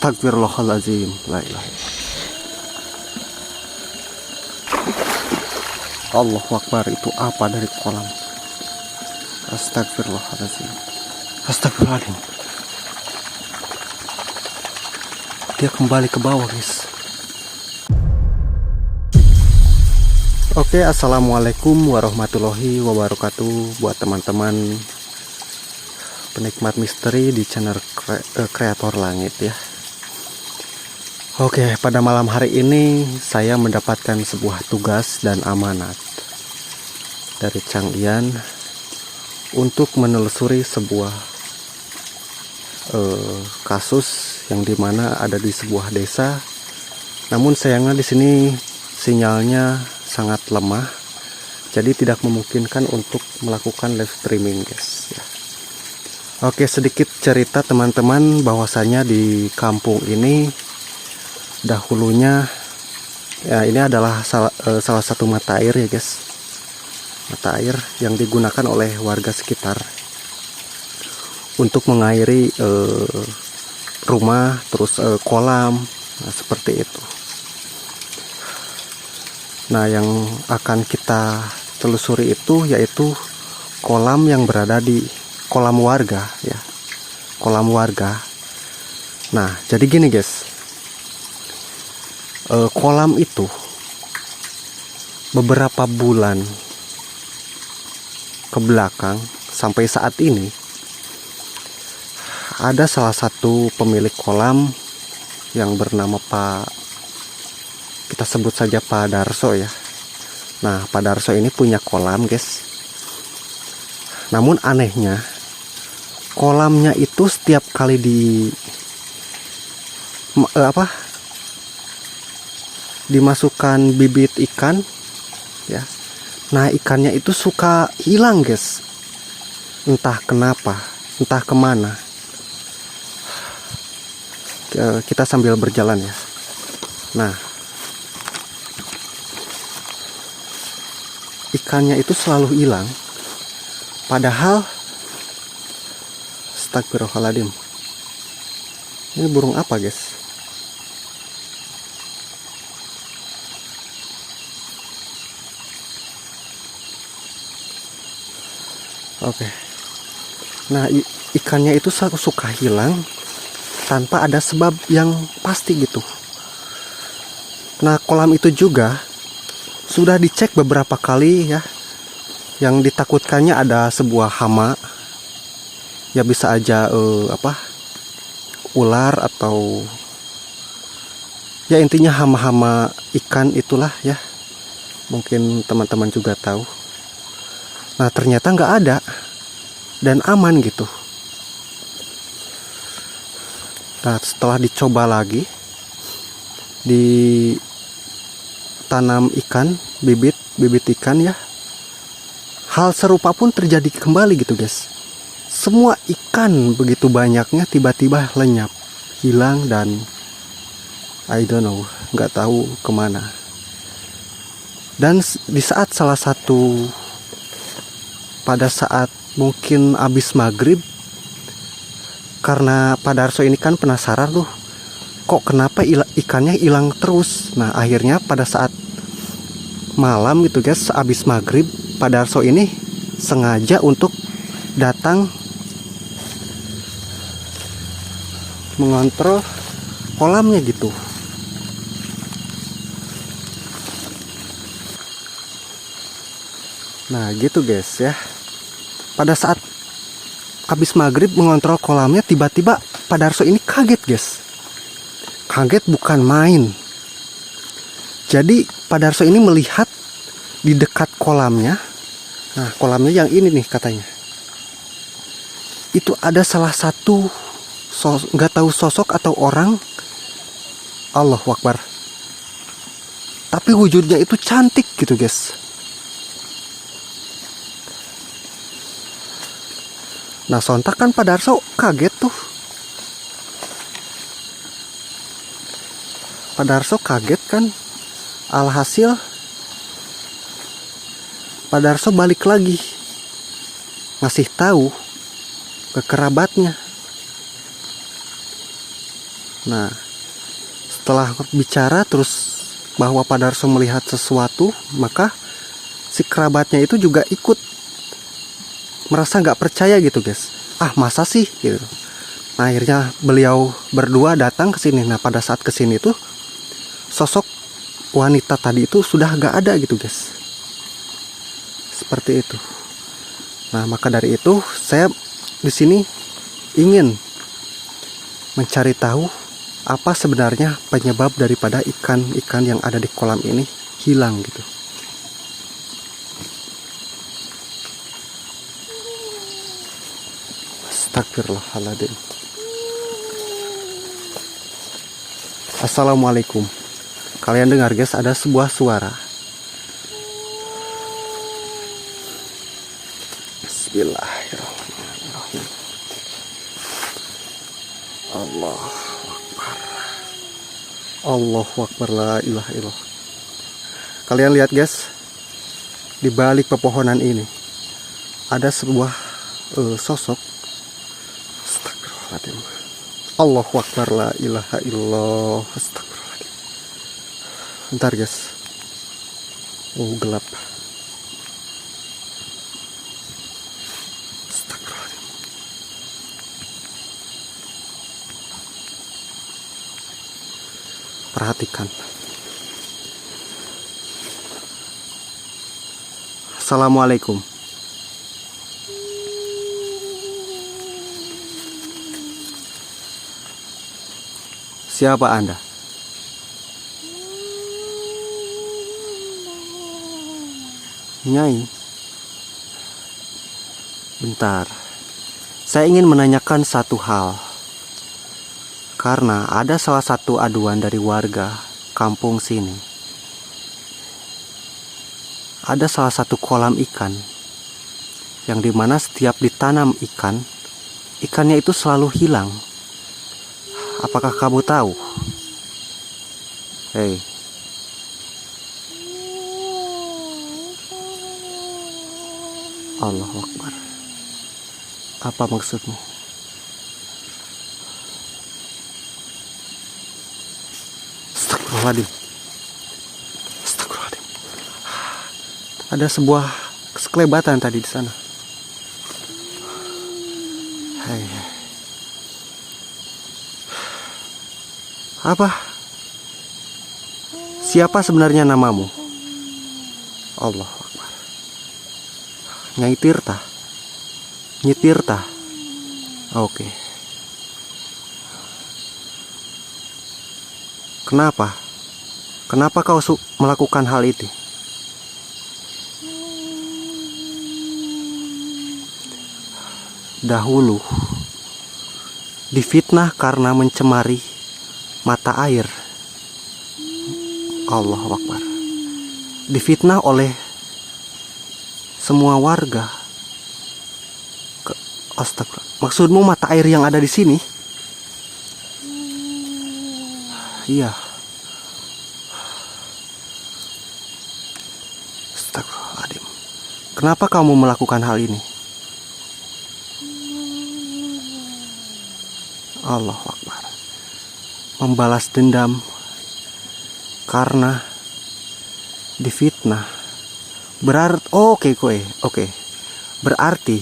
Astagfirullahaladzim. La ilaha illallah. Allahu Akbar. Itu apa dari kolam? Astagfirullahaladzim. Astagfirullahaladzim. Dia kembali ke bawah, guys. Oke, assalamualaikum warahmatullahi wabarakatuh buat teman-teman penikmat misteri di channel Kreator Langit ya. Oke, pada malam hari ini saya mendapatkan sebuah tugas dan amanat dari Chang Ian untuk menelusuri sebuah kasus yang dimana ada di sebuah desa. Namun sayangnya di sini sinyalnya sangat lemah, jadi tidak memungkinkan untuk melakukan live streaming, guys ya. Oke, sedikit cerita teman-teman, bahwasanya di kampung ini dahulunya ya, ini adalah salah satu mata air ya guys, mata air yang digunakan oleh warga sekitar untuk mengairi rumah, terus kolam, nah, seperti itu. Nah, yang akan kita telusuri itu yaitu kolam yang berada di kolam warga ya, kolam warga. Nah, jadi gini guys, kolam itu beberapa bulan ke belakang sampai saat ini ada salah satu pemilik kolam yang bernama kita sebut saja Pak Darso ya. Nah, Pak Darso ini punya kolam guys. Namun anehnya, kolamnya itu setiap kali dimasukkan bibit ikan ya, nah ikannya itu suka hilang guys, entah kenapa, entah kemana. Kita sambil berjalan ya. Nah, ikannya itu selalu hilang, padahal astagfirullahaladzim, ini burung apa guys? Oke. Nah, ikannya itu suka hilang tanpa ada sebab yang pasti gitu. Nah, kolam itu juga sudah dicek beberapa kali ya. Yang ditakutkannya ada sebuah hama. Ya bisa aja ular atau ya intinya hama-hama ikan itulah ya. Mungkin teman-teman juga tahu. Nah, ternyata nggak ada dan aman gitu. Nah, setelah dicoba lagi ditanam ikan, bibit ikan ya, hal serupa pun terjadi kembali gitu guys. Semua ikan begitu banyaknya tiba-tiba lenyap, hilang, dan I don't know, nggak tahu kemana. Dan di saat pada saat mungkin habis maghrib, karena Pak Darso ini kan penasaran tuh, kok kenapa ikannya hilang terus. Nah, akhirnya pada saat malam itu guys, habis maghrib, Pak Darso ini sengaja untuk datang mengontrol kolamnya gitu. Nah gitu guys ya, pada saat habis maghrib mengontrol kolamnya, tiba-tiba Pak Darso ini kaget guys. Kaget bukan main. Jadi Pak Darso ini melihat di dekat kolamnya. Nah, kolamnya yang ini nih katanya, itu ada salah satu nggak tahu sosok atau orang. Allahu Akbar. Tapi wujudnya itu cantik gitu guys. Nah, sontak kan Pak Darso kaget tuh. Pak Darso kaget kan. Alhasil Pak Darso balik lagi, ngasih tahu ke kerabatnya. Nah, setelah bicara terus bahwa Pak Darso melihat sesuatu, maka si kerabatnya itu juga ikut merasa nggak percaya gitu guys. Ah masa sih gitu. Nah, akhirnya beliau berdua datang ke sini. Nah, pada saat ke sini tuh sosok wanita tadi itu sudah nggak ada gitu guys. Seperti itu. Nah, maka dari itu saya di sini ingin mencari tahu apa sebenarnya penyebab daripada ikan-ikan yang ada di kolam ini hilang gitu. Astagfirullahaladzim. Assalamualaikum. Kalian dengar guys, ada sebuah suara. Bismillahirrahmanirrahim. Allahu Akbar. Allahu Akbar, la ilaha illallah. Kalian lihat guys, di balik pepohonan ini ada sebuah sosok. Astagfirullahaladzim. Allahu Akbar, la ilaha illallah. Astagfirullahaladzim. Bentar guys. Oh, gelap. Astagfirullahaladzim. Perhatikan. Assalamualaikum. Siapa Anda? Nyai. Bentar. Saya ingin menanyakan satu hal. Karena ada salah satu aduan dari warga kampung sini. Ada salah satu kolam ikan yang dimana setiap ditanam ikan, ikannya itu selalu hilang. Apakah kamu tahu? Hei. Allahu Akbar. Apa maksudmu? Astagfirullahaladzim. Astagfirullahaladzim. Ada sebuah kekelebatan tadi di sana. Hai. Apa? Siapa sebenarnya namamu? Allah Akbar. Nyai Tirta. Nyi Tirta. Oke. Kenapa? Kenapa kau melakukan hal itu? Dahulu difitnah karena mencemari mata air. Allahu Akbar. Difitnah oleh semua warga. Astagfirullah. Maksudmu mata air yang ada di sini? Iya. Astagfirullahaladzim. Kenapa kamu melakukan hal ini? Allahu Akbar. Membalas dendam karena difitnah. Berarti oke. Berarti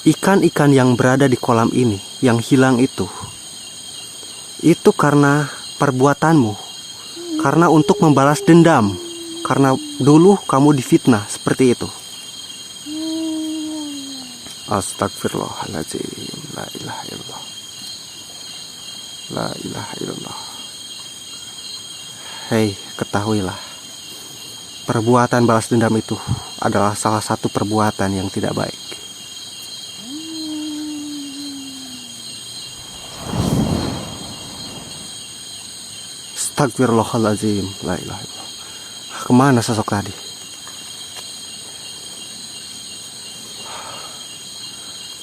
ikan-ikan yang berada di kolam ini yang hilang itu karena perbuatanmu, karena untuk membalas dendam, karena dulu kamu difitnah seperti itu. Astagfirullahaladzim. La ilaha illallah. La ilaha illallah. Hei, ketahuilah, perbuatan balas dendam itu adalah salah satu perbuatan yang tidak baik. Astagfirullahaladzim. La ilaha illallah. Kemana sosok tadi?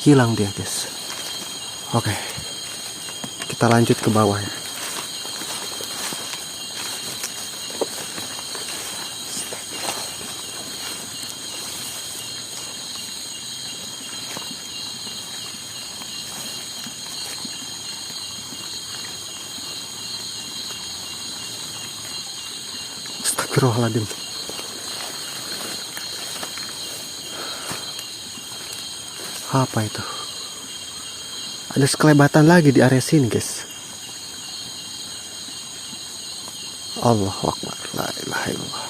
Hilang dia guys. Oke, kita lanjut ke bawah ya. Astagfirullahaladzim. Apa itu? Ada sekelebatan lagi di area sini, guys. Allahu Akbar, la ilaha illallah.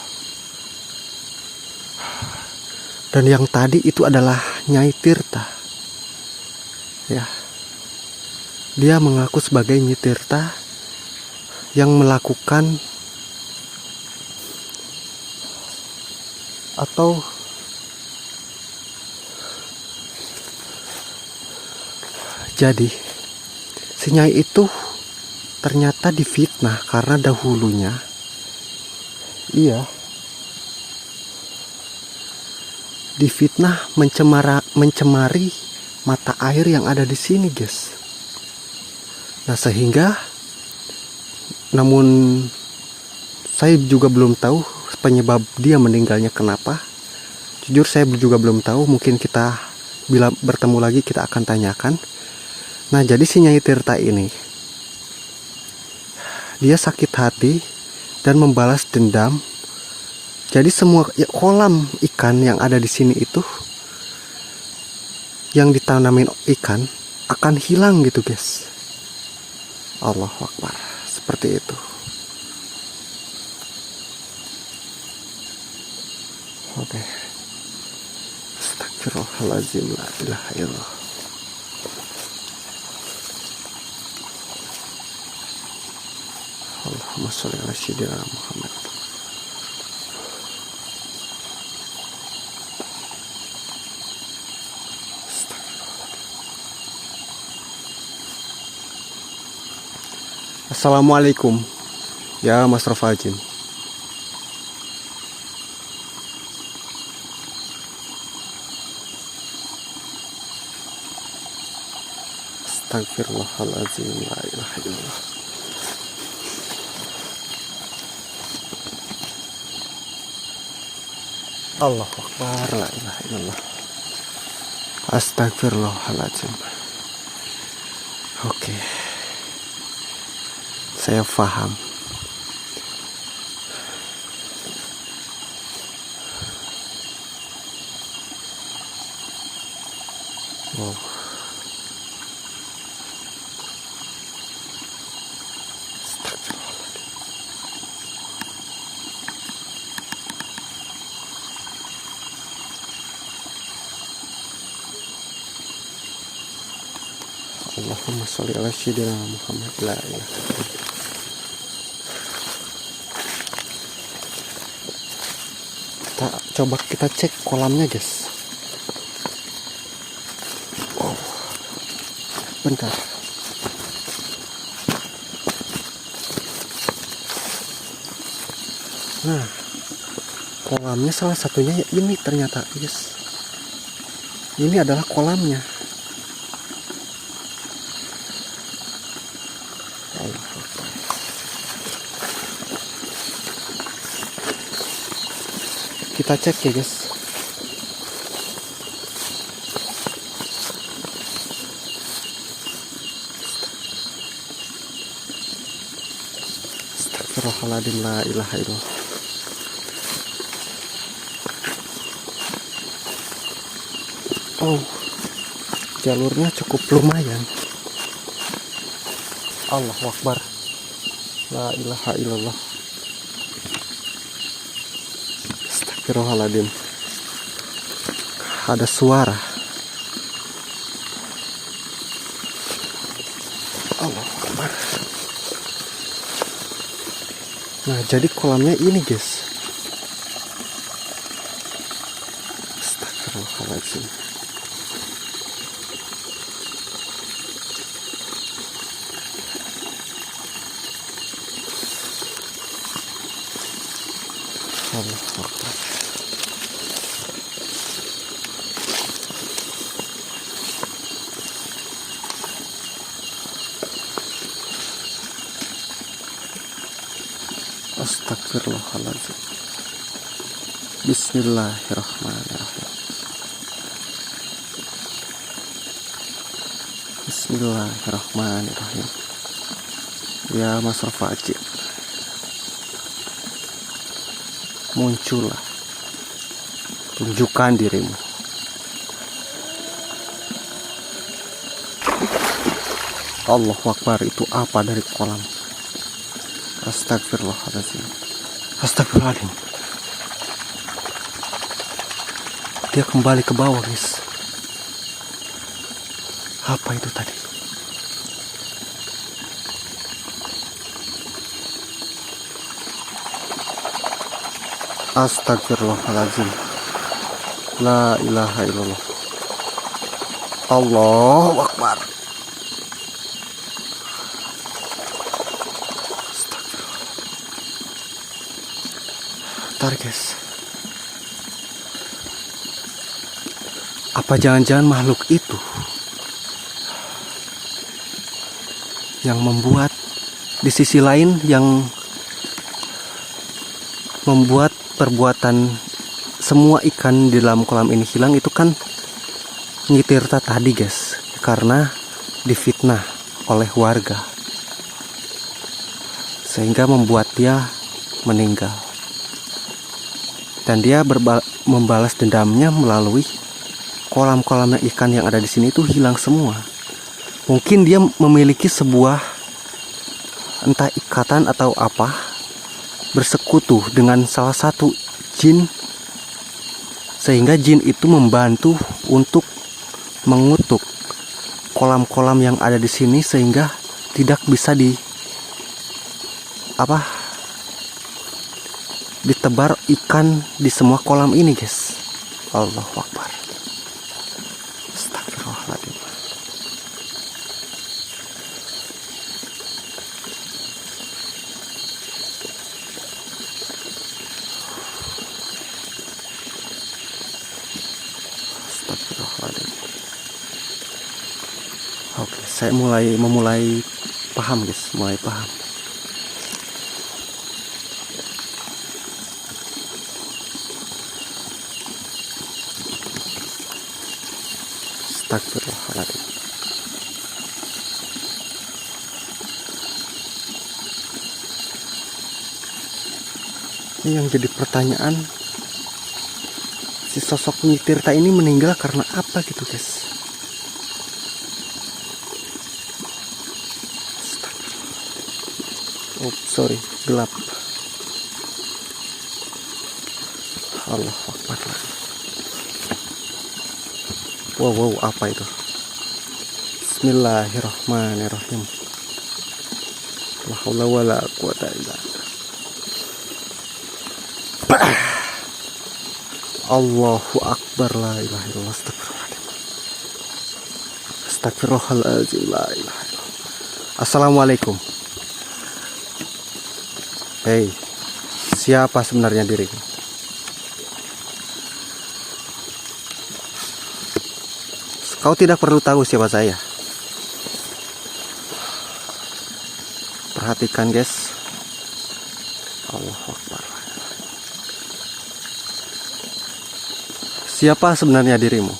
Dan yang tadi itu adalah Nyai Tirta. Ya. Dia mengaku sebagai Nyai Tirta yang melakukan atau jadi si Nyai itu ternyata difitnah karena dahulunya iya difitnah mencemari mata air yang ada di sini, guys. Nah, sehingga namun saya juga belum tahu penyebab dia meninggalnya kenapa. Jujur saya juga belum tahu, mungkin kita bila bertemu lagi kita akan tanyakan. Nah, jadi si Nyai Tirta ini dia sakit hati dan membalas dendam. Jadi semua kolam ikan yang ada di sini itu yang ditanamin ikan akan hilang gitu, guys. Allahu Akbar, seperti itu. Oke. Astagfirullahaladzim, la ilaha illallah. Allahumma sholli ala sayyidina Muhammad. Assalamualaikum ya Mas Rafajin. Astagfirullahaladzim, la ilaha illallah. Allahu Akbar, la ilaha illallah. Astagfirullahaladzim. Oke, saya paham. Oh. Allahumma sholli ala sayyidina Muhammad, la ilaha illallah. Coba kita cek kolamnya, guys. Oh, bentar. Nah, kolamnya salah satunya ya ini ternyata, guys. Ini adalah kolamnya. Kita cek ya, guys. Astagfirullahaladzim, la ilaha illallah. Oh, jalurnya cukup lumayan. Allahu Akbar, la ilaha illallah. Astagfirullahaladzim. Ada suara. Allahu Akbar. Nah, jadi kolamnya ini, guys. Astagfirullahaladzim. Allahu Akbar. Astagfirullahaladzim. Bismillahirrahmanirrahim. Bismillahirrahmanirrahim. Ya Mas Rafajin. muncullah, tunjukkan dirimu. Allahu Akbar, itu apa dari kolam? Astagfirullahaladzim. Astagfirullahaladzim. Dia kembali ke bawah, guys. Apa itu tadi? Astagfirullahaladzim. La ilaha illallah. Allahu Akbar. Tarik, guys. Apa jangan-jangan makhluk itu yang membuat di sisi lain, yang membuat perbuatan semua ikan di dalam kolam ini hilang, itu kan Nyi Tirta tadi, guys, karena difitnah oleh warga sehingga membuat dia meninggal, dan dia membalas dendamnya melalui kolam-kolam ikan yang ada di sini itu hilang semua. Mungkin dia memiliki sebuah entah ikatan atau apa, bersekutu dengan salah satu jin, sehingga jin itu membantu untuk mengutuk kolam-kolam yang ada di sini sehingga tidak bisa ditebar ikan di semua kolam ini, guys. Allahu Akbar. Astagfirullahaladzim. Astagfirullahaladzim. Oke, saya memulai paham, guys, mulai paham. Astagfirullahaladzim. Ini yang jadi pertanyaan, si sosok Nyi Tirta ini meninggal karena apa gitu, guys? Oh, sorry, gelap. Allahu Akbar. Wow, apa itu? Bismillahirrahmanirrahim. La haula wala quwata illa billah. Allahu Akbar, la ilaha illallah. Astagfirullahaladzim, la ilaha illallah. Assalamualaikum. Hei, siapa sebenarnya dirimu? Kau tidak perlu tahu siapa saya. Perhatikan, guys. Allahu Akbar. Siapa sebenarnya dirimu?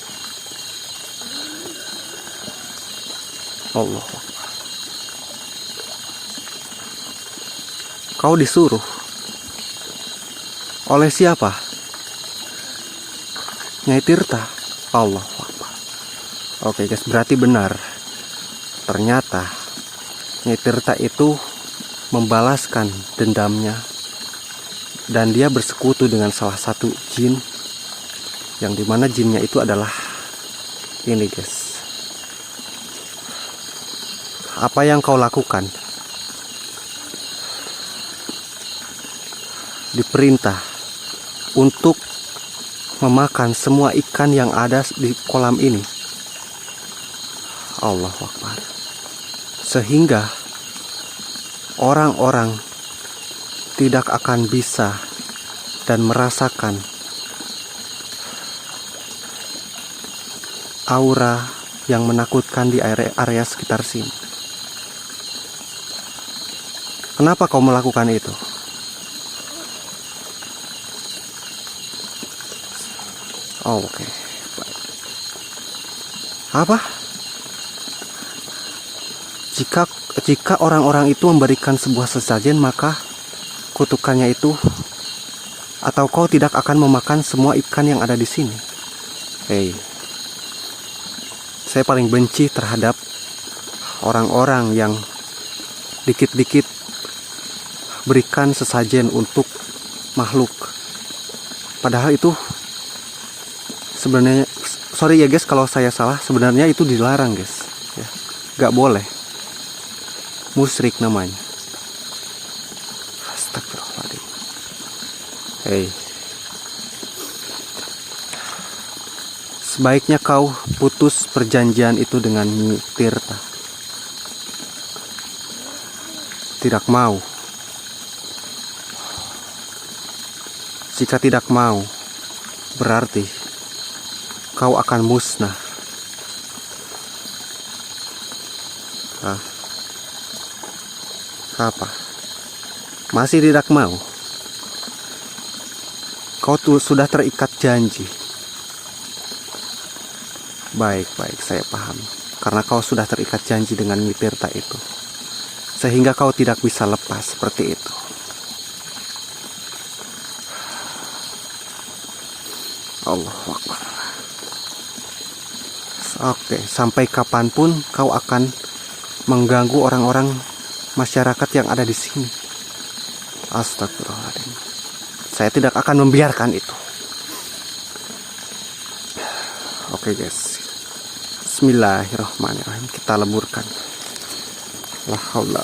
Allahu Akbar. Kau disuruh oleh siapa? Nyai Tirta. Allahu Akbar. Oke, guys, berarti benar. Ternyata Nyai Tirta itu membalaskan dendamnya, dan dia bersekutu dengan salah satu jin, yang dimana jinnya itu adalah ini, guys. Apa yang kau lakukan? Diperintah untuk memakan semua ikan yang ada di kolam ini. Allahu Akbar. Sehingga orang-orang tidak akan bisa dan merasakan aura yang menakutkan di area sekitar sini. Kenapa kau melakukan itu? Oh, oke. Apa? Jika orang-orang itu memberikan sebuah sesajen, maka kutukannya itu Atau kau tidak akan memakan semua ikan yang ada di sini? Hei, saya paling benci terhadap orang-orang yang dikit-dikit berikan sesajen untuk makhluk. Padahal itu sebenarnya, sorry ya guys kalau saya salah, sebenarnya itu dilarang guys. Ya, gak boleh. Musyrik namanya. Astagfirullahaladzim. Hei, sebaiknya kau putus perjanjian itu dengan Nyi Tirta. Tidak mau. Jika tidak mau, berarti kau akan musnah. Apa? Masih tidak mau? Kau tuh sudah terikat janji. Baik, saya paham. Karena kau sudah terikat janji dengan Nyi Tirta itu, sehingga kau tidak bisa lepas seperti itu. Allahu Akbar. Oke, sampai kapanpun kau akan mengganggu orang-orang masyarakat yang ada di sini? Astagfirullahaladzim. Saya tidak akan membiarkan itu. Oke guys, Bismillahirrahmanirrahim. Kita leburkan. La haula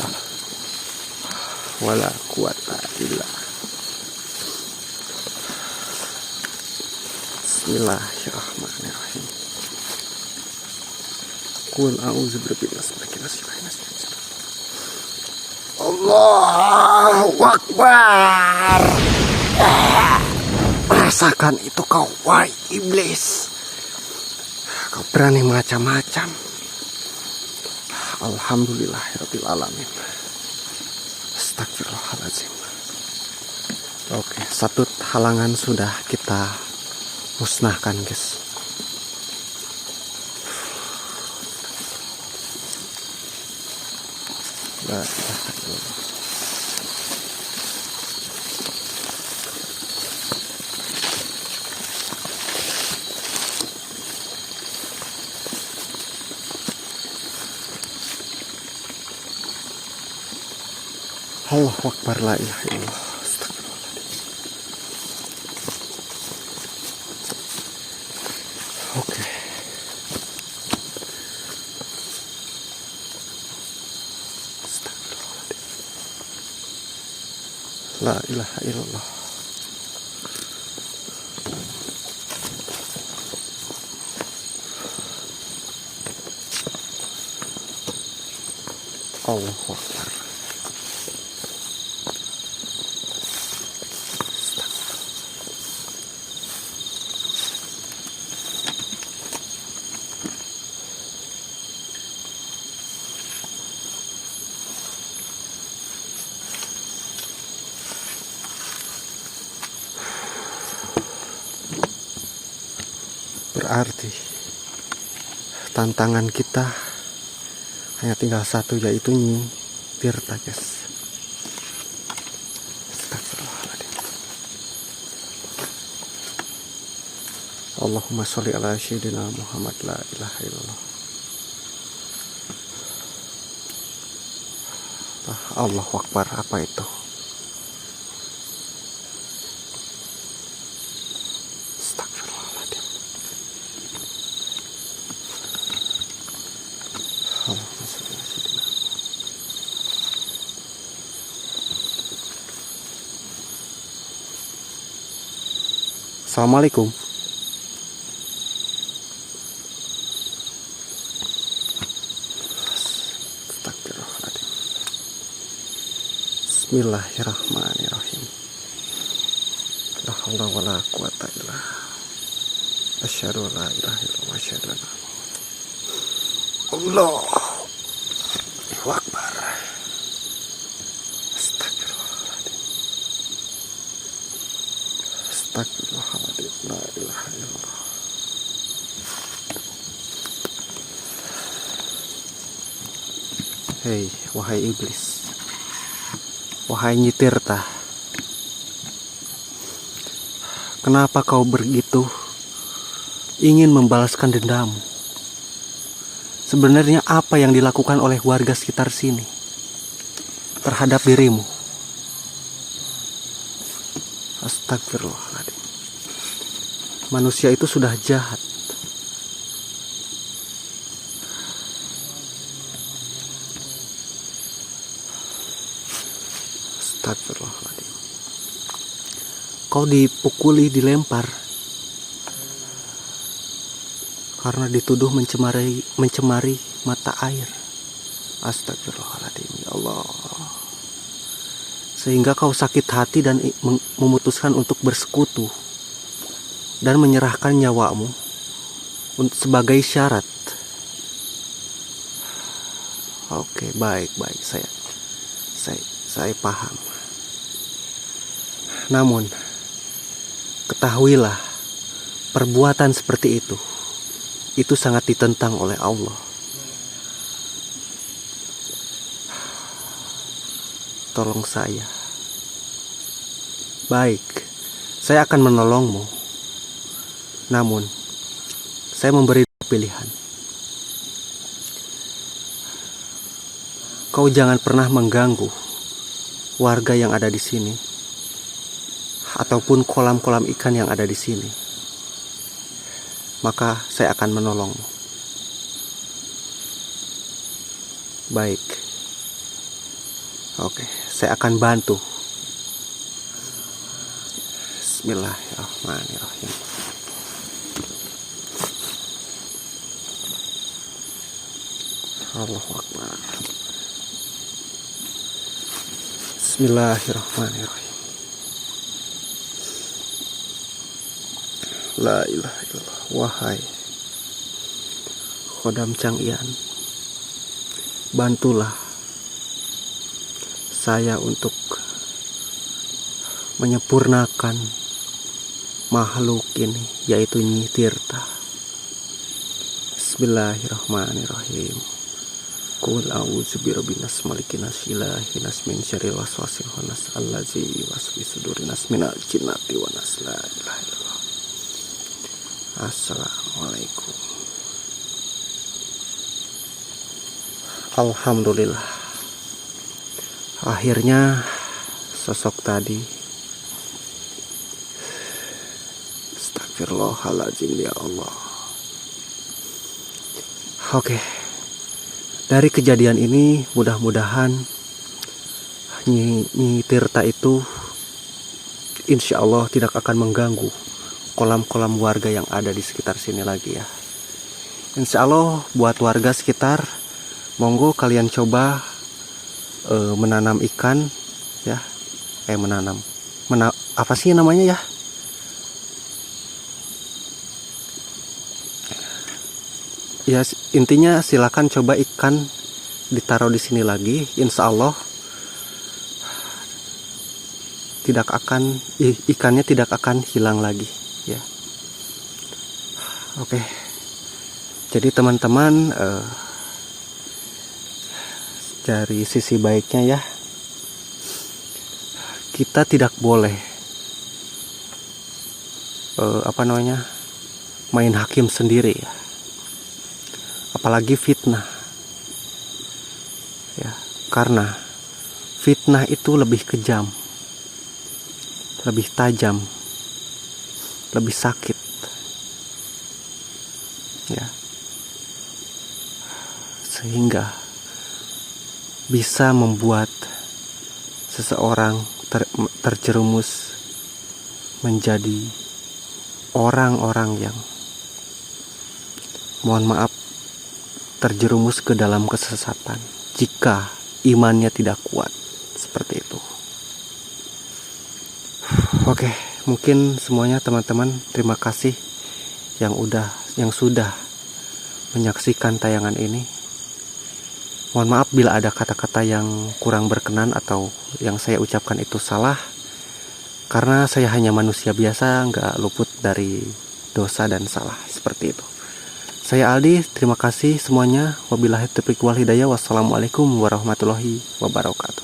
wala quwata illa. Bismillahirrahmanirrahim. Qul a'udzu birabbil falaq. Allahu Akbar. Rasakan itu kau, wahai iblis. Kau berani macam-macam. Alhamdulillahirabbil alamin. Astagfirullahaladzim. Oke, satu halangan sudah kita musnahkan guys. La ilaha illallah. Allahu Akbar, la ilaha illallah. Oke. La ilaha illallah. Allahu Akbar. Berarti tantangan kita hanya tinggal satu, yaitu Nyi Tirta guys. Astagfirullahaladzim. Allahumma sholli ala sayyidina Muhammad. La ilaha illallah. Allahu Akbar. Apa itu? Assalamualaikum. Astagfirullahaladzim. Bismillahirrahmanirrahim. La haula wala quwata illa billah. Asyhadu an la ilaha illallah wa asyhadu anna Allahu Akbar. Astagfirullahaladzim. Astagfirullahaladzim. La ilaha illallah. Hei, wahai iblis, wahai Nyi Tirta, Kenapa kau begitu ingin membalaskan dendammu? Sebenarnya apa yang dilakukan oleh warga sekitar sini terhadap dirimu? Astagfirullahaladzim. Manusia itu sudah jahat. Astagfirullahaladzim. Kau dipukuli, dilempar karena dituduh mencemari mata air. Astagfirullahaladzim, ya Allah. Sehingga kau sakit hati dan memutuskan untuk bersekutu dan menyerahkan nyawamu sebagai syarat. Oke, baik, saya paham. Namun, ketahuilah, perbuatan seperti itu sangat ditentang oleh Allah. Tolong saya. Baik, saya akan menolongmu. Namun, saya memberi pilihan. Kau jangan pernah mengganggu warga yang ada di sini, ataupun kolam-kolam ikan yang ada di sini. Maka saya akan menolongmu. Baik. Oke, saya akan bantu. Bismillahirrahmanirrahim. Allahu Akbar. Bismillahirrahmanirrahim. La ilaha illallah. Wahai Khodam Changyan, bantulah saya untuk menyempurnakan makhluk ini, yaitu Nyi Tirta. Bismillahirrahmanirrahim. Qul a'udzu birabbin nas malikin nas ilahin nas min syarril waswasil khannas allazi yuwaswisu fi sudurin nas minal jinnati wan nas. La ilaha illallah. Assalamualaikum. Alhamdulillah. Akhirnya sosok tadi, astagfirullahaladzim, ya Allah. Oke. Dari kejadian ini mudah-mudahan Nyi Tirta itu insya Allah tidak akan mengganggu kolam-kolam warga yang ada di sekitar sini lagi ya. Insya Allah buat warga sekitar, monggo kalian coba menanam ikan ya. Apa sih namanya ya? Ya intinya silakan coba ikan ditaruh di sini lagi, insya Allah ikannya tidak akan hilang lagi ya. Oke. Jadi teman-teman, dari sisi baiknya ya, kita tidak boleh main hakim sendiri ya. Apalagi fitnah ya, karena fitnah itu lebih kejam, lebih tajam, lebih sakit ya, sehingga bisa membuat seseorang terjerumus menjadi orang-orang yang, mohon maaf, terjerumus ke dalam kesesatan jika imannya tidak kuat seperti itu. Oke, mungkin semuanya teman-teman, terima kasih yang sudah menyaksikan tayangan ini. Mohon maaf bila ada kata-kata yang kurang berkenan atau yang saya ucapkan itu salah, karena saya hanya manusia biasa, nggak luput dari dosa dan salah seperti itu. Saya Aldi, terima kasih semuanya. Wabillahi taufiq wal hidayah. Wassalamualaikum warahmatullahi wabarakatuh.